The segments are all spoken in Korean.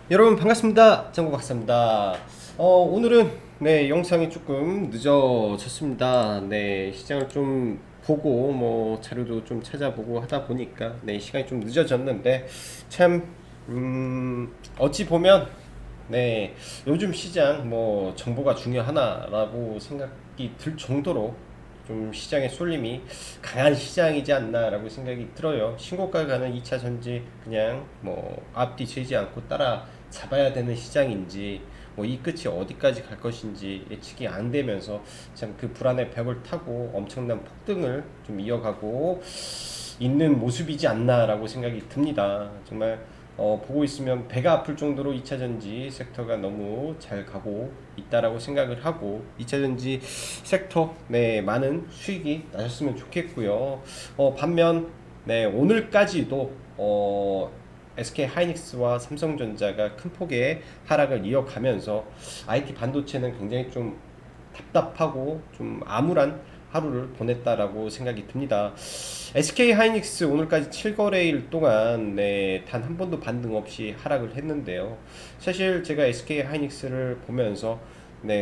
여러분 반갑습니다. 정보 박사입니다. 오늘은 영상이 조금 늦어졌습니다. 시장을 좀 보고 자료도 좀 찾아보고 하다 보니까 시간이 좀 늦어졌는데 참 어찌 보면 요즘 시장 정보가 중요하나라고 생각이 들 정도로 좀 시장의 쏠림이 강한 시장이지 않나라고 생각이 들어요. 신고가 가는 2차 전지 그냥 앞뒤 재지 않고 따라 잡아야 되는 시장인지 이 끝이 어디까지 갈 것인지 예측이 안 되면서 참 그 불안의 벽을 타고 엄청난 폭등을 좀 이어가고 있는 모습이지 않나라고 생각이 듭니다. 정말 보고 있으면 배가 아플 정도로 2차전지 섹터가 너무 잘 가고 있다라고 생각을 하고 2차전지 섹터 많은 수익이 나셨으면 좋겠고요. 반면 오늘까지도 SK 하이닉스와 삼성전자가 큰 폭의 하락을 이어가면서 IT 반도체는 굉장히 좀 답답하고 좀 암울한 하루를 보냈다라고 생각이 듭니다. SK 하이닉스 오늘까지 7거래일 동안 단 한 번도 반등 없이 하락을 했는데요. 사실 제가 SK 하이닉스를 보면서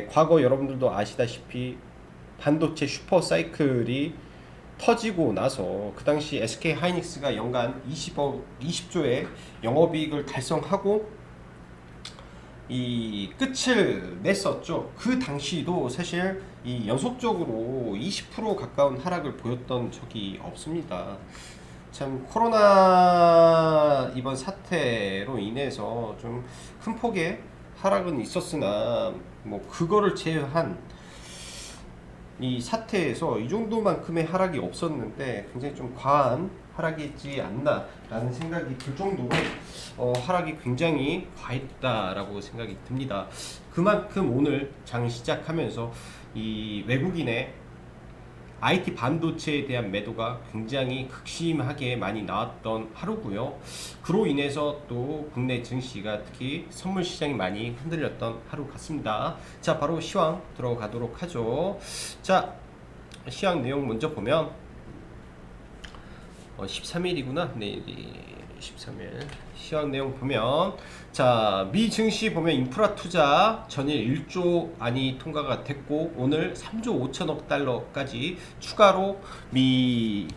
과거 여러분들도 아시다시피 반도체 슈퍼 사이클이 터지고 나서 그 당시 SK 하이닉스가 연간 20조의 영업이익을 달성하고 이 끝을 냈었죠. 그 당시도 사실 이 연속적으로 20% 가까운 하락을 보였던 적이 없습니다. 참 코로나 이번 사태로 인해서 좀 큰 폭의 하락은 있었으나 그거를 제외한 이 사태에서 이 정도만큼의 하락이 없었는데 굉장히 좀 과한 하락이지 않나 라는 생각이 들 정도로 하락이 굉장히 과했다라고 생각이 듭니다. 그만큼 오늘 장 시작하면서 이 외국인의 IT 반도체에 대한 매도가 굉장히 극심하게 많이 나왔던 하루고요. 그로 인해서 또 국내 증시가 특히 선물 시장이 많이 흔들렸던 하루 같습니다. 자, 바로 시황 들어가도록 하죠. 자, 시황 내용 먼저 보면 13일이구나. 내일이 13일. 시황 내용 보면 자, 미 증시 보면 인프라 투자 전일 1조 안이 통과가 됐고 오늘 3조 5천억 달러까지 추가로 미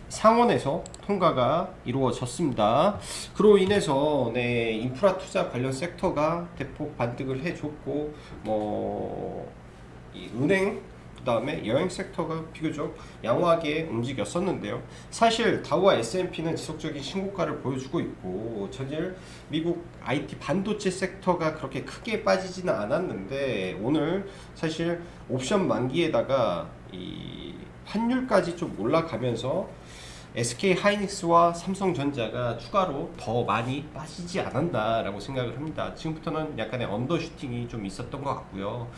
상원에서 통과가 이루어졌습니다. 그로 인해서 인프라 투자 관련 섹터가 대폭 반등을 해줬고 이 은행 그 다음에 여행 섹터가 비교적 양호하게 움직였었는데요. 사실 다우와 S&P는 지속적인 신고가를 보여주고 있고 전일 미국 IT 반도체 섹터가 그렇게 크게 빠지지는 않았는데 오늘 사실 옵션 만기에다가 이 환율까지 좀 올라가면서 SK 하이닉스와 삼성전자가 추가로 더 많이 빠지지 않았나라고 생각을 합니다. 지금부터는 약간의 언더슈팅이 좀 있었던 것 같고요.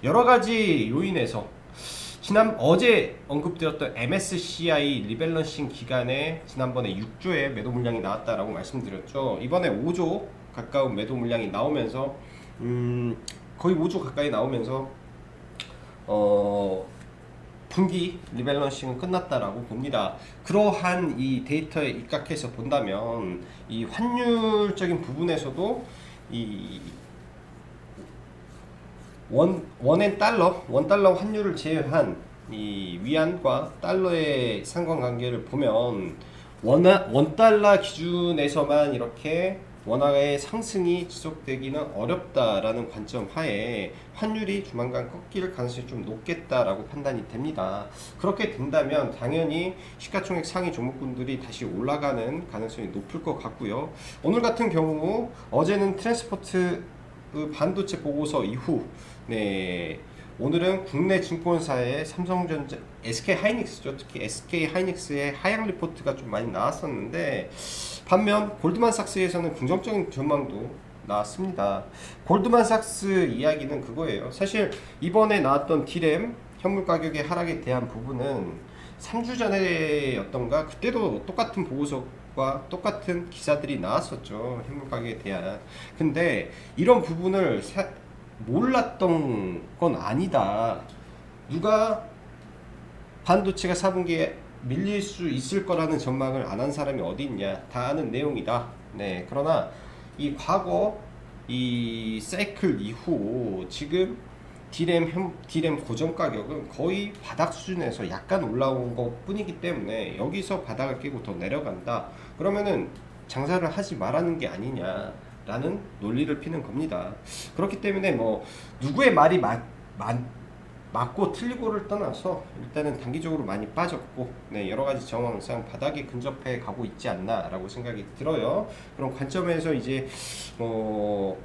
여러 가지 요인에서 어제 언급드렸던 MSCI 리밸런싱 기간에 지난번에 6조의 매도 물량이 나왔다라고 말씀드렸죠. 이번에 5조 가까운 매도 물량이 나오면서 거의 5조 가까이 나오면서 분기 리밸런싱은 끝났다라고 봅니다. 그러한 이 데이터에 입각해서 본다면 이 환율적인 부분에서도 이 원엔 달러, 원달러 환율을 제외한 이 위안과 달러의 상관관계를 보면 원달러 기준에서만 이렇게 원화의 상승이 지속되기는 어렵다라는 관점 하에 환율이 조만간 꺾일 가능성이 좀 높겠다라고 판단이 됩니다. 그렇게 된다면 당연히 시가총액 상위 종목군들이 다시 올라가는 가능성이 높을 것 같고요. 오늘 같은 경우 어제는 트랜스포트 반도체 보고서 이후 오늘은 국내 증권사의 삼성전자, SK 하이닉스죠. 특히 SK 하이닉스의 하향 리포트가 좀 많이 나왔었는데 반면 골드만삭스에서는 긍정적인 전망도 나왔습니다. 골드만삭스 이야기는 그거예요. 사실 이번에 나왔던 디램 현물 가격의 하락에 대한 부분은 3주 전에였던가 그때도 똑같은 보고서과 똑같은 기사들이 나왔었죠. 현물 가격에 대한. 근데 이런 부분을 몰랐던 건 아니다. 누가 반도체가 4분기에 밀릴 수 있을 거라는 전망을 안 한 사람이 어디 있냐. 다 아는 내용이다. 그러나 이 과거 이 사이클 이후 지금 디램 고정 가격은 거의 바닥 수준에서 약간 올라온 것 뿐이기 때문에 여기서 바닥을 깨고 더 내려간다 그러면은 장사를 하지 말라는 게 아니냐라는 논리를 피는 겁니다. 그렇기 때문에 뭐 누구의 말이 맞고 틀리고를 떠나서 일단은 단기적으로 많이 빠졌고 네, 여러 가지 정황상 바닥에 근접해 가고 있지 않나라고 생각이 들어요. 그런 관점에서 이제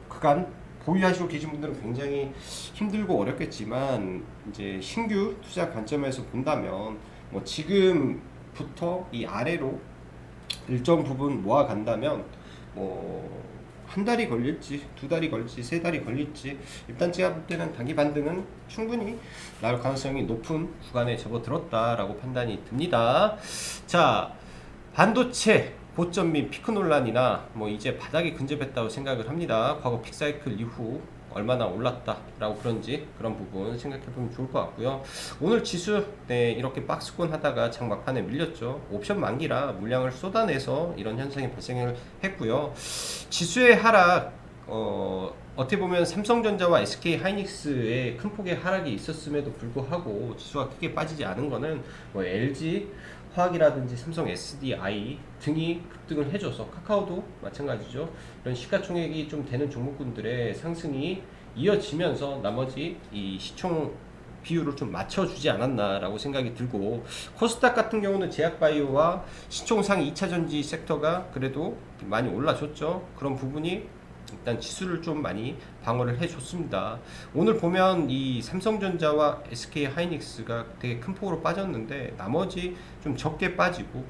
그간 보유하시고 계신 분들은 굉장히 힘들고 어렵겠지만 이제 신규 투자 관점에서 본다면 뭐 지금부터 이 아래로 일정 부분 모아 간다면 뭐 한 달이 걸릴지 두 달이 걸릴지 세 달이 걸릴지 일단 제가 볼 때는 단기 반등은 충분히 나올 가능성이 높은 구간에 접어들었다라고 판단이 듭니다. 자, 반도체 고점 및 피크 논란이나 뭐 이제 바닥에 근접했다고 생각을 합니다. 과거 픽사이클 이후 얼마나 올랐다라고 그런지 그런 부분 생각해보면 좋을 것 같고요. 오늘 지수 네, 이렇게 박스권 하다가 장 막판에 밀렸죠. 옵션 만기라 물량을 쏟아내서 이런 현상이 발생을 했고요. 지수의 하락 어떻게 보면 삼성전자와 SK 하이닉스의 큰 폭의 하락이 있었음에도 불구하고 지수가 크게 빠지지 않은 거는 뭐 LG 화학이라든지 삼성 SDI 등이 급등을 해줘서 카카오도 마찬가지죠. 이런 시가총액이 좀 되는 종목군들의 상승이 이어지면서 나머지 이 시총 비율을 좀 맞춰주지 않았나라고 생각이 들고 코스닥 같은 경우는 제약바이오와 시총상 2차전지 섹터가 그래도 많이 올라줬죠. 그런 부분이 일단 지수를 좀 많이 방어를 해줬습니다. 오늘 보면 이 삼성전자와 SK 하이닉스가 되게 큰 폭으로 빠졌는데 나머지 좀 적게 빠지고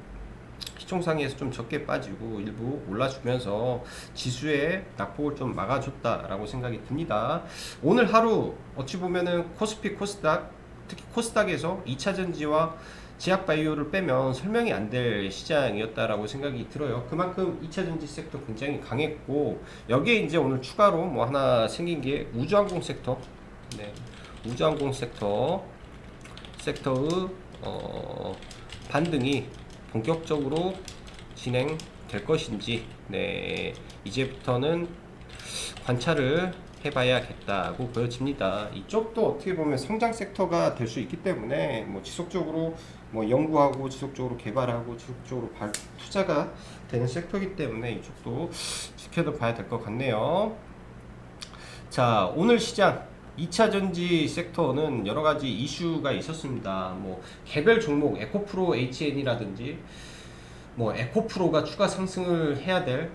시총상에서 좀 적게 빠지고 일부 올라주면서 지수의 낙폭을 좀 막아줬다라고 생각이 듭니다. 오늘 하루 어찌 보면은 코스피 코스닥 특히 코스닥에서 2차전지와 제약바이오를 빼면 설명이 안 될 시장이었다라고 생각이 들어요. 그만큼 2차전지 섹터 굉장히 강했고 여기에 이제 오늘 추가로 뭐 하나 생긴 게 우주항공 섹터. 네, 우주항공 섹터의 반등이 본격적으로 진행될 것인지 네, 이제부터는 관찰을 해봐야겠다고 보여집니다. 이쪽도 어떻게 보면 성장 섹터가 될 수 있기 때문에 뭐 지속적으로 뭐 연구하고 지속적으로 개발하고 지속적으로 투자가 되는 섹터이기 때문에 이쪽도 지켜도 봐야 될 것 같네요. 자, 오늘 시장 2차전지 섹터는 여러 가지 이슈가 있었습니다. 뭐 개별 종목 에코프로 HN이라든지 뭐 에코프로가 추가 상승을 해야 될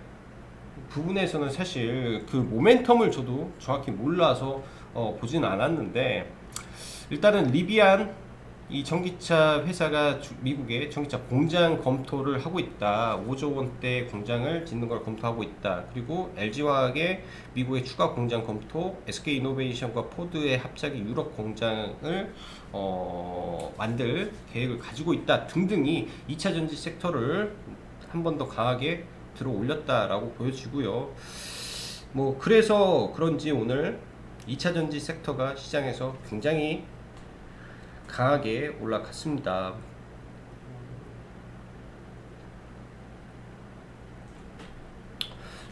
부분에서는 사실 그 모멘텀을 저도 정확히 몰라서 보진 않았는데 일단은 리비안 이 전기차 회사가 미국에 전기차 공장 검토를 하고 있다. 5조 원대 공장을 짓는 걸 검토하고 있다. 그리고 LG화학의 미국의 추가 공장 검토, SK이노베이션과 포드의 합작의 유럽 공장을 만들 계획을 가지고 있다. 등등이 2차 전지 섹터를 한 번 더 강하게 들어 올렸다라고 보여지고요. 뭐 그래서 그런지 오늘 2차 전지 섹터가 시장에서 굉장히 강하게 올라갔습니다.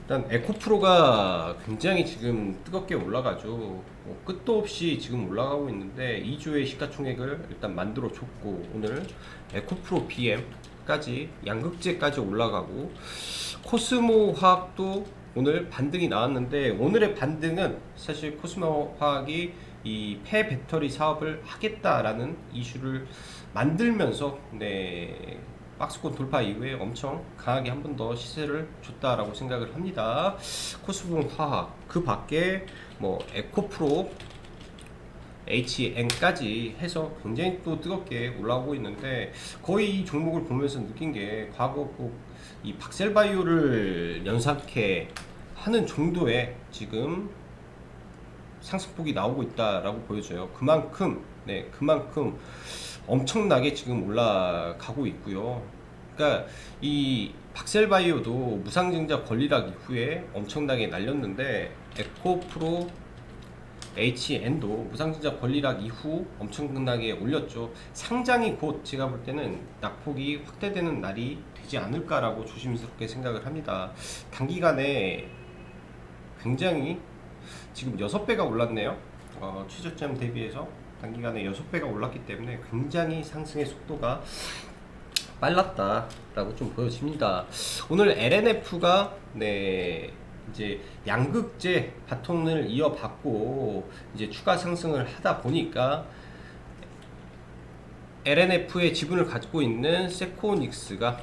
일단 에코프로가 굉장히 지금 뜨겁게 올라가죠. 뭐 끝도 없이 지금 올라가고 있는데 2조의 시가총액을 일단 만들어 줬고 오늘 에코프로 BM까지 양극재까지 올라가고 코스모 화학도 오늘 반등이 나왔는데 오늘의 반등은 사실 코스모 화학이 이 폐배터리 사업을 하겠다라는 이슈를 만들면서 네, 박스권 돌파 이후에 엄청 강하게 한 번 더 시세를 줬다라고 생각을 합니다. 코스모 화학 그 밖에 뭐 에코프로 HN까지 해서 굉장히 또 뜨겁게 올라오고 있는데 거의 이 종목을 보면서 느낀 게 과거 꼭 이 박셀바이오를 연상케 하는 정도의 지금 상승폭이 나오고 있다라고 보여져요. 그만큼 엄청나게 지금 올라가고 있고요. 그러니까 이 박셀바이오도 무상증자 권리락 이후에 엄청나게 날렸는데 에코프로 HN도 무상증자 권리락 이후 엄청나게 올렸죠. 상장이 곧 제가 볼 때는 낙폭이 확대되는 날이 되지 않을까라고 조심스럽게 생각을 합니다. 단기간에 굉장히 지금 6배가 올랐네요. 최저점 대비해서 단기간에 6배가 올랐기 때문에 굉장히 상승의 속도가 빨랐다라고 좀 보여집니다. 오늘 LNF가 네 이제 양극재 바톤을 이어받고 이제 추가 상승을 하다 보니까 LNF의 지분을 가지고 있는 세로닉스가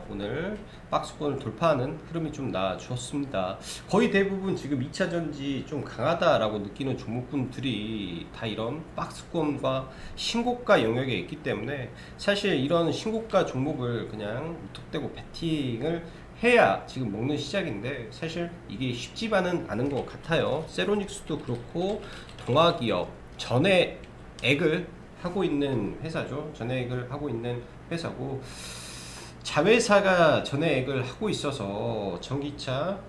오늘 박스권을 돌파하는 흐름이 좀 나와주었습니다. 거의 대부분 지금 2차전지 좀 강하다라고 느끼는 종목군들이 다 이런 박스권과 신고가 영역에 있기 때문에 사실 이런 신고가 종목을 그냥 무턱대고 베팅을 해야 지금 먹는 시작인데 사실 이게 쉽지만은 않은 것 같아요. 세로닉스도 그렇고 동아기업 전해액을 하고 있는 회사죠. 전해액을 하고 있는 회사고 자회사가 전해액을 하고 있어서 전기차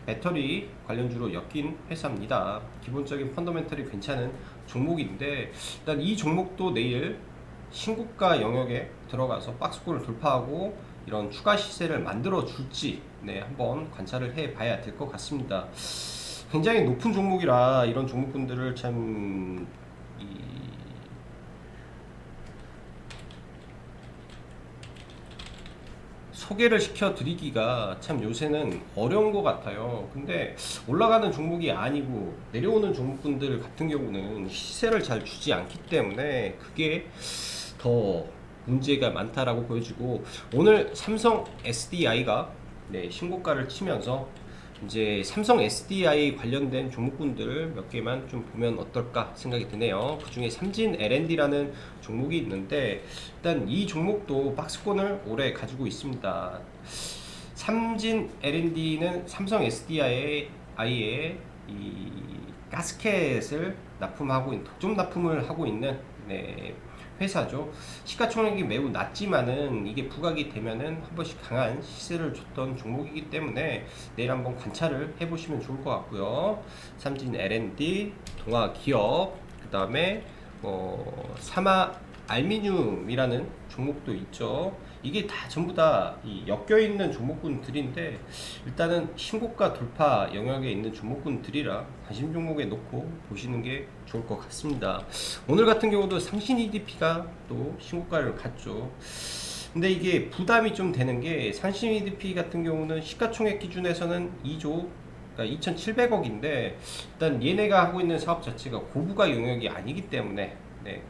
배터리 관련주로 엮인 회사입니다. 기본적인 펀더멘털이 괜찮은 종목인데 일단 이 종목도 내일 신고가 영역에 들어가서 박스권을 돌파하고 이런 추가 시세를 만들어 줄지 한번 관찰을 해 봐야 될 것 같습니다. 굉장히 높은 종목이라 이런 종목군들을 참 소개를 시켜 드리기가 참 요새는 어려운 것 같아요. 근데 올라가는 종목이 아니고 내려오는 종목군들 같은 경우는 시세를 잘 주지 않기 때문에 그게 더 문제가 많다라고 보여지고 오늘 삼성 SDI가 신고가를 치면서 이제 삼성 SDI 관련된 종목군들 몇 개만 좀 보면 어떨까 생각이 드네요. 그 중에 삼진 L&D라는 종목이 있는데 일단 이 종목도 박스권을 오래 가지고 있습니다. 삼진 L&D는 삼성 SDI의 이 가스켓을 납품하고 독점 납품을 하고 있는 회사죠. 시가총액이 매우 낮지만은 이게 부각이 되면은 한 번씩 강한 시세를 줬던 종목이기 때문에 내일 한번 관찰을 해보시면 좋을 것 같고요. 삼진 L&D, 동아기업, 그 다음에 사마 알미늄이라는 종목도 있죠. 이게 다 전부 다 엮여있는 종목군들인데 일단은 신고가 돌파 영역에 있는 종목군들이라 관심 종목에 놓고 보시는 게 좋을 것 같습니다. 오늘 같은 경우도 상신 EDP가 또 신고가를 갔죠. 근데 이게 부담이 좀 되는 게 상신 EDP 같은 경우는 시가총액 기준에서는 2조 2,700억인데 일단 얘네가 하고 있는 사업 자체가 고부가 영역이 아니기 때문에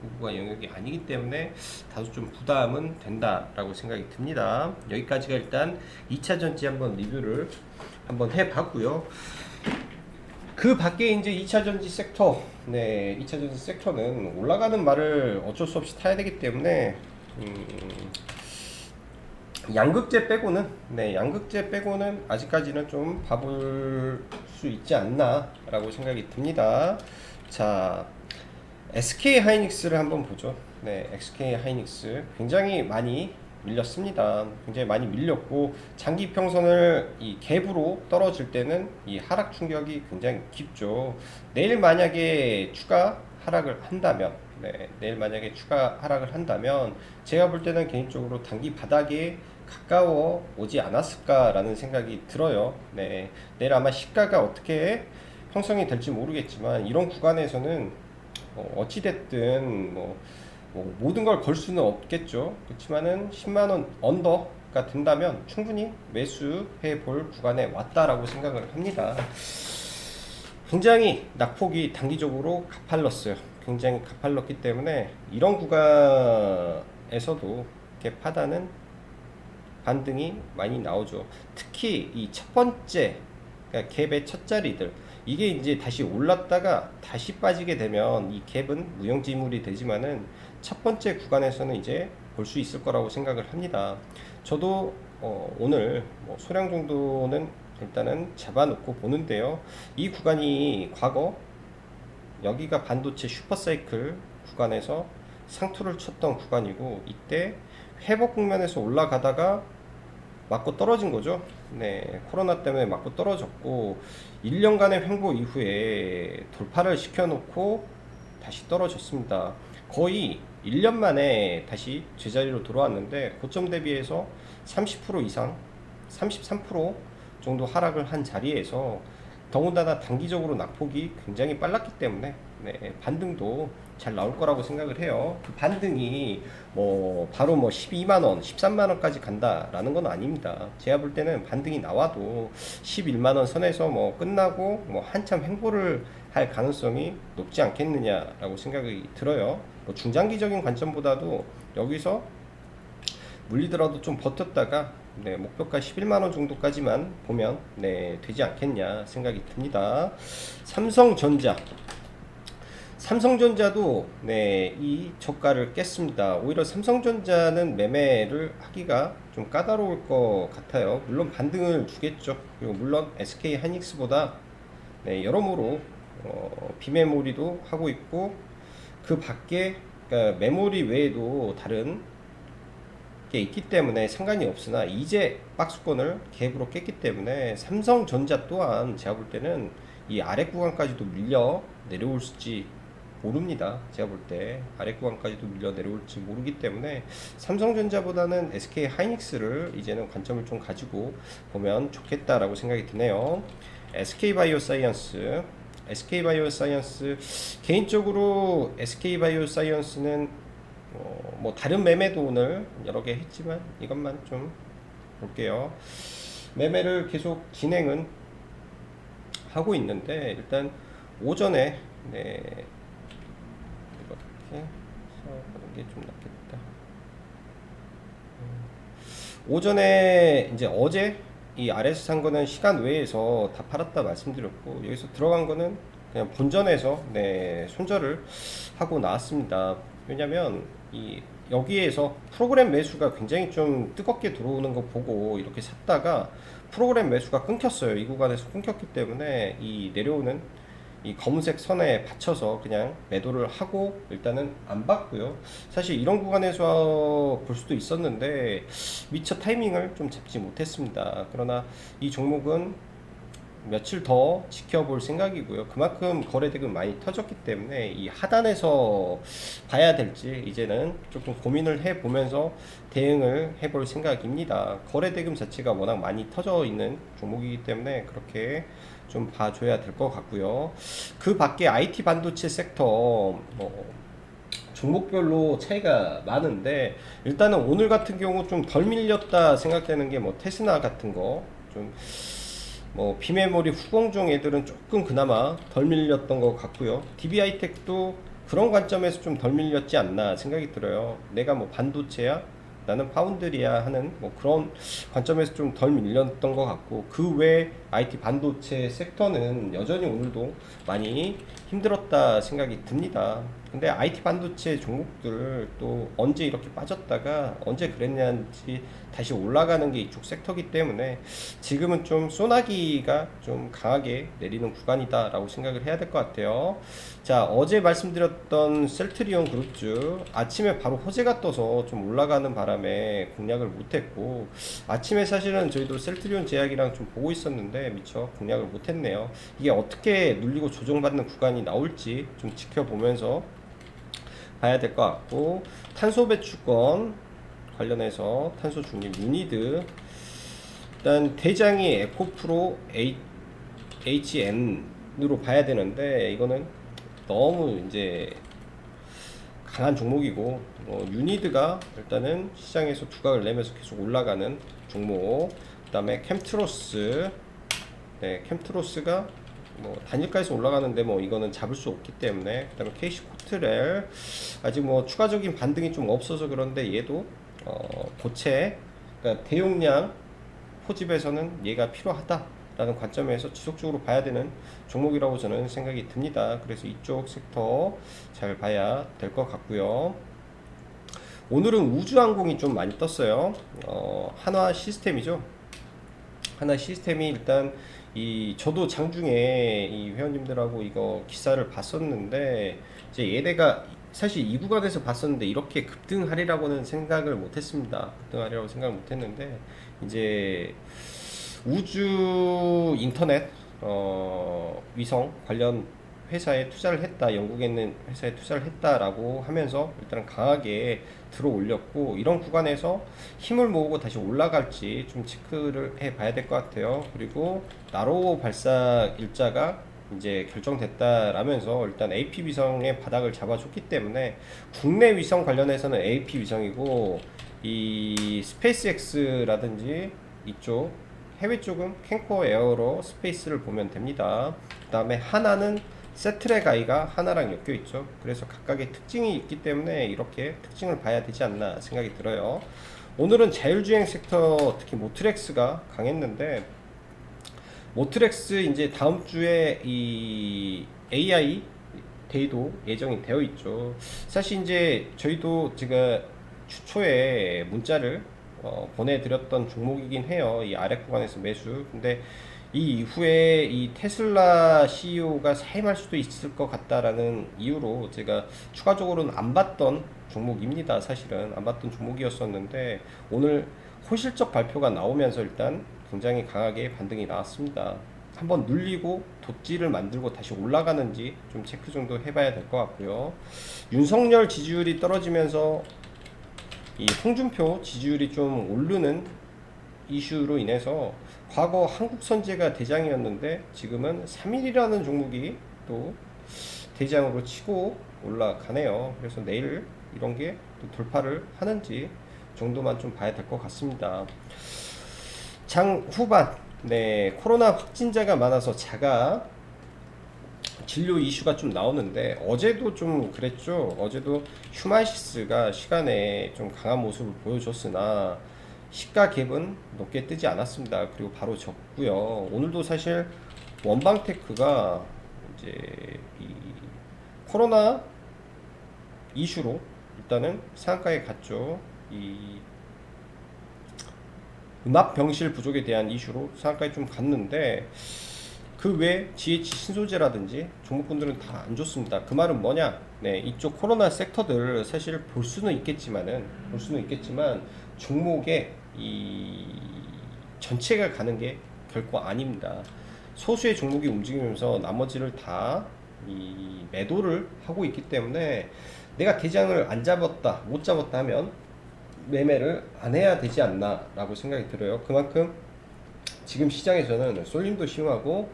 고부가 영역이 아니기 때문에 다소 좀 부담은 된다라고 생각이 듭니다. 여기까지가 일단 2차전지 한번 리뷰를 한번 해봤고요. 그 밖에 이제 2차전지 섹터, 2차전지 섹터는 올라가는 말을 어쩔 수 없이 타야 되기 때문에 양극재 빼고는 아직까지는 좀 봐볼 수 있지 않나 라고 생각이 듭니다. 자, SK 하이닉스를 한번 보죠. SK 하이닉스 굉장히 많이 밀렸습니다. 굉장히 많이 밀렸고 장기 평선을 이 갭으로 떨어질 때는 이 하락 충격이 굉장히 깊죠. 내일 만약에 추가 하락을 한다면 제가 볼 때는 개인적으로 단기 바닥에 가까워 오지 않았을까라는 생각이 들어요. 내일 아마 시가가 어떻게 형성이 될지 모르겠지만 이런 구간에서는 어찌됐든 모든 걸 걸 수는 없겠죠. 그렇지만은 10만원 언더가 된다면 충분히 매수해 볼 구간에 왔다라고 생각을 합니다. 굉장히 낙폭이 단기적으로 가팔랐어요. 굉장히 가팔랐기 때문에 이런 구간에서도 갭 하단은 반등이 많이 나오죠. 특히 이 첫 번째 그러니까 갭의 첫 자리들 이게 이제 다시 올랐다가 다시 빠지게 되면 이 갭은 무용지물이 되지만은 첫 번째 구간에서는 이제 볼 수 있을 거라고 생각을 합니다. 저도 오늘 소량 정도는 일단은 잡아놓고 보는데요. 이 구간이 과거 여기가 반도체 슈퍼사이클 구간에서 상투를 쳤던 구간이고 이때 회복 국면에서 올라가다가 맞고 떨어진 거죠. 코로나 때문에 맞고 떨어졌고 1년간의 횡보 이후에 돌파를 시켜놓고 다시 떨어졌습니다. 거의 1년 만에 다시 제자리로 돌아왔는데 고점 대비해서 30% 이상 33% 정도 하락을 한 자리에서 더군다나 단기적으로 낙폭이 굉장히 빨랐기 때문에 네, 반등도 잘 나올 거라고 생각을 해요. 그 반등이 뭐 바로 뭐 12만원, 13만원까지 간다라는 건 아닙니다. 제가 볼 때는 반등이 나와도 11만원 선에서 뭐 끝나고 뭐 한참 횡보를 할 가능성이 높지 않겠느냐라고 생각이 들어요. 뭐 중장기적인 관점보다도 여기서 물리더라도 좀 버텼다가 네, 목표가 11만원 정도까지만 보면 네, 되지 않겠냐 생각이 듭니다. 삼성전자 삼성전자도 네, 이 저가를 깼습니다. 오히려 삼성전자는 매매를 하기가 좀 까다로울 것 같아요. 물론 반등을 주겠죠. 그리고 물론 SK 하이닉스보다 네, 여러모로 비메모리도 하고 있고 그 밖에 그러니까 메모리 외에도 다른 게 있기 때문에 상관이 없으나 이제 박스권을 갭으로 깼기 때문에 삼성전자 또한 제가 볼 때는 이 아래 구간까지도 밀려 내려올지 모릅니다. 제가 볼 때 아래 구간까지도 밀려 내려올지 모르기 때문에 삼성전자보다는 SK 하이닉스를 이제는 관점을 좀 가지고 보면 좋겠다라고 생각이 드네요. SK바이오사이언스 개인적으로 SK바이오사이언스는 뭐 다른 매매도 오늘 여러 개 했지만 이것만 좀 볼게요. 매매를 계속 진행은 하고 있는데 일단 오전에 네, 이렇게 하는 게 좀 낫겠다. 오전에 이제 어제 이 아래에서 산 거는 시간 외에서 다 팔았다 말씀드렸고 여기서 들어간 거는 그냥 본전에서 네, 손절을 하고 나왔습니다. 왜냐면 이 여기에서 프로그램 매수가 굉장히 좀 뜨겁게 들어오는 거 보고 이렇게 샀다가 프로그램 매수가 끊겼어요. 이 구간에서 끊겼기 때문에 이 내려오는 이 검은색 선에 받쳐서 그냥 매도를 하고 일단은 안 봤고요. 사실 이런 구간에서 볼 수도 있었는데 미처 타이밍을 좀 잡지 못했습니다. 그러나 이 종목은 며칠 더 지켜볼 생각이고요. 그만큼 거래대금 많이 터졌기 때문에 이 하단에서 봐야 될지 이제는 조금 고민을 해보면서 대응을 해볼 생각입니다. 거래대금 자체가 워낙 많이 터져 있는 종목이기 때문에 그렇게 좀 봐줘야 될 것 같고요. 그 밖에 IT 반도체 섹터 종목별로 차이가 많은데 일단은 오늘 같은 경우 좀 덜 밀렸다 생각되는 게 뭐 테스나 같은 거좀 뭐 비메모리 후공정 애들은 조금 그나마 덜 밀렸던 것 같고요. DB하이텍도 그런 관점에서 좀 덜 밀렸지 않나 생각이 들어요. 내가 뭐 반도체야 나는 파운드리야 하는 뭐 그런 관점에서 좀 덜 밀렸던 것 같고 그 외 IT 반도체 섹터는 여전히 오늘도 많이 힘들었다 생각이 듭니다. 근데 IT 반도체 종목들 또 언제 이렇게 빠졌다가 언제 그랬냐는지 다시 올라가는 게 이쪽 섹터기 때문에 지금은 좀 소나기가 좀 강하게 내리는 구간이다 라고 생각을 해야 될 것 같아요. 자, 어제 말씀드렸던 셀트리온 그룹주 아침에 바로 호재가 떠서 좀 올라가는 바람에 공략을 못했고 아침에 사실은 저희도 셀트리온 제약이랑 좀 보고 있었는데 미처 공략을 못했네요. 이게 어떻게 눌리고 조정받는 구간이 나올지 좀 지켜보면서 봐야 될 것 같고 탄소 배출권 관련해서 탄소 중립 유니드 일단 대장이 에코프로 HN으로 봐야 되는데 이거는 너무 이제 강한 종목이고 유니드가 일단은 시장에서 두각을 내면서 계속 올라가는 종목. 그 다음에 캠트로스 네, 캠트로스가 뭐 단일가에서 올라가는데 뭐 이거는 잡을 수 없기 때문에 그 다음에 KC 코트렐 아직 뭐 추가적인 반등이 좀 없어서 그런데 얘도 고체 그러니까 대용량 포집에서는 얘가 필요하다라는 관점에서 지속적으로 봐야 되는 종목이라고 저는 생각이 듭니다. 그래서 이쪽 섹터 잘 봐야 될 것 같고요. 오늘은 우주항공이 좀 많이 떴어요. 한화 시스템이죠. 한화 시스템이 일단 저도 장중에 이 회원님들하고 이거 기사를 봤었는데 이제 얘네가 사실 이 구간에서 봤었는데 이렇게 급등하리라고는 생각을 못했습니다. 급등하리라고 생각을 못했는데 이제 우주 인터넷 위성 관련 회사에 투자를 했다, 영국에 있는 회사에 투자를 했다라고 하면서 일단 강하게 들어 올렸고, 이런 구간에서 힘을 모으고 다시 올라갈지 좀 체크를 해 봐야 될 것 같아요. 그리고 나로 발사 일자가 이제 결정됐다라면서 일단 AP 위성의 바닥을 잡아줬기 때문에, 국내 위성 관련해서는 AP 위성이고, 이 스페이스X라든지 이쪽 해외 쪽은 캠코 에어로 스페이스를 보면 됩니다. 그 다음에 하나는 세트랙 아이가 하나랑 엮여 있죠. 그래서 각각의 특징이 있기 때문에 이렇게 특징을 봐야 되지 않나 생각이 들어요. 오늘은 자율주행 섹터, 특히 모트렉스가 강했는데, 모트렉스 이제 다음 주에 이 AI 데이도 예정이 되어 있죠. 사실 이제 저희도 제가 주초에 문자를 보내드렸던 종목이긴 해요. 이 아래 구간에서 매수. 근데 이 이후에 이 테슬라 CEO가 사임할 수도 있을 것 같다라는 이유로 제가 추가적으로는 안 봤던 종목입니다. 사실은 안 봤던 종목이었었는데, 오늘 호실적 발표가 나오면서 일단 굉장히 강하게 반등이 나왔습니다. 한번 눌리고 돛지를 만들고 다시 올라가는지 좀 체크 정도 해봐야 될 것 같고요. 윤석열 지지율이 떨어지면서 이 홍준표 지지율이 좀 오르는 이슈로 인해서, 과거 한국선제가 대장이었는데 지금은 3일이라는 종목이 또 대장으로 치고 올라가네요. 그래서 내일 이런 게 또 돌파를 하는지 정도만 좀 봐야 될 것 같습니다. 장 후반, 네, 코로나 확진자가 많아서 자가 진료 이슈가 좀 나오는데, 어제도 좀 그랬죠. 어제도 휴마시스가 시간에 좀 강한 모습을 보여줬으나 시가 갭은 높게 뜨지 않았습니다. 그리고 바로 졌고요. 오늘도 사실 원방테크가 이제 이 코로나 이슈로 일단은 상한가에 갔죠. 이 음압 병실 부족에 대한 이슈로 상한가에 좀 갔는데, 그 외 GH 신소재라든지 종목군들은 다 안 좋습니다. 그 말은 뭐냐? 네, 이쪽 코로나 섹터들 사실 볼 수는 있겠지만 종목의 이 전체가 가는 게 결코 아닙니다. 소수의 종목이 움직이면서 나머지를 다 이 매도를 하고 있기 때문에, 내가 대장을 안 잡았다, 못 잡았다 하면 매매를 안 해야 되지 않나 라고 생각이 들어요. 그만큼 지금 시장에서는 쏠림도 심하고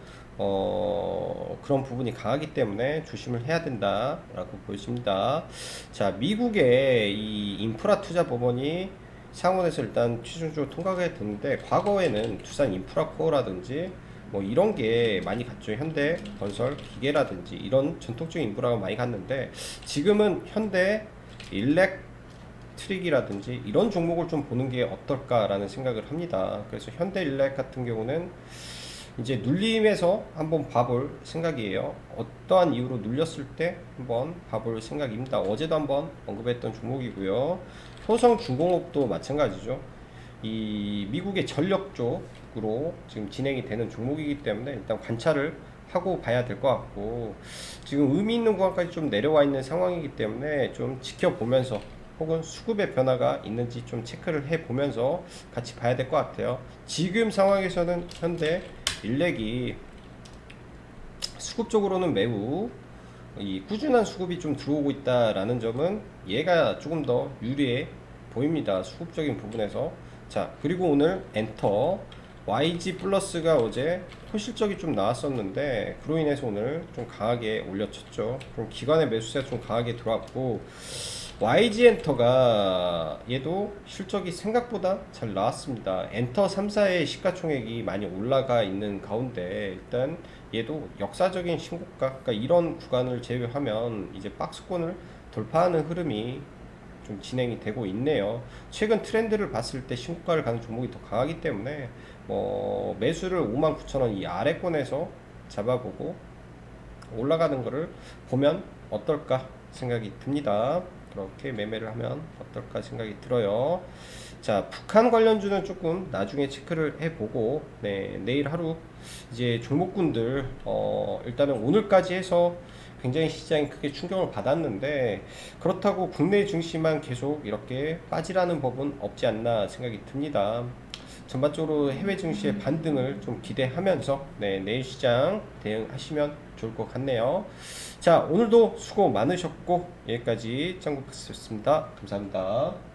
그런 부분이 강하기 때문에 조심을 해야 된다라고 보여집니다. 자, 미국의 이 인프라 투자 법원이 상원에서 일단 최종적으로 통과가 됐는데, 과거에는 두산 인프라코어라든지 뭐 이런 게 많이 갔죠. 현대 건설 기계라든지 이런 전통적인 인프라가 많이 갔는데, 지금은 현대 일렉트릭이라든지 이런 종목을 좀 보는 게 어떨까라는 생각을 합니다. 그래서 현대 일렉 같은 경우는 이제 눌림에서 한번 봐볼 생각이에요. 어떠한 이유로 눌렸을 때 한번 봐볼 생각입니다. 어제도 한번 언급했던 종목이고요. 효성중공업도 마찬가지죠. 이 미국의 전력 쪽으로 지금 진행이 되는 종목이기 때문에 일단 관찰을 하고 봐야 될 것 같고, 지금 의미 있는 구간까지 좀 내려와 있는 상황이기 때문에 좀 지켜보면서, 혹은 수급의 변화가 있는지 좀 체크를 해 보면서 같이 봐야 될 것 같아요. 지금 상황에서는 현대 일렉이 수급적으로는 매우 이 꾸준한 수급이 좀 들어오고 있다라는 점은 얘가 조금 더 유리해 보입니다. 수급적인 부분에서. 자, 그리고 오늘 엔터 YG 플러스가 어제 호실적이 좀 나왔었는데, 그로 인해서 오늘 좀 강하게 올려쳤죠. 그럼 기관의 매수세가 좀 강하게 들어왔고, YG 엔터가 얘도 실적이 생각보다 잘 나왔습니다. 엔터 3사의 시가총액이 많이 올라가 있는 가운데, 일단 얘도 역사적인 신고가, 그러니까 이런 구간을 제외하면 이제 박스권을 돌파하는 흐름이 좀 진행이 되고 있네요. 최근 트렌드를 봤을 때 신고가를 가는 종목이 더 강하기 때문에 매수를 59,000원 이 아래권에서 잡아보고 올라가는 거를 보면 어떨까 생각이 듭니다. 그렇게 매매를 하면 어떨까 생각이 들어요. 자, 북한 관련주는 조금 나중에 체크를 해보고, 네, 내일 하루 이제 종목군들 일단은 오늘까지 해서 굉장히 시장이 크게 충격을 받았는데, 그렇다고 국내 증시만 계속 이렇게 빠지라는 법은 없지 않나 생각이 듭니다. 전반적으로 해외 증시의 반등을 좀 기대하면서 네, 내일 시장 대응하시면 좋을 것 같네요. 자, 오늘도 수고 많으셨고 여기까지 짱구박스였습니다. 감사합니다.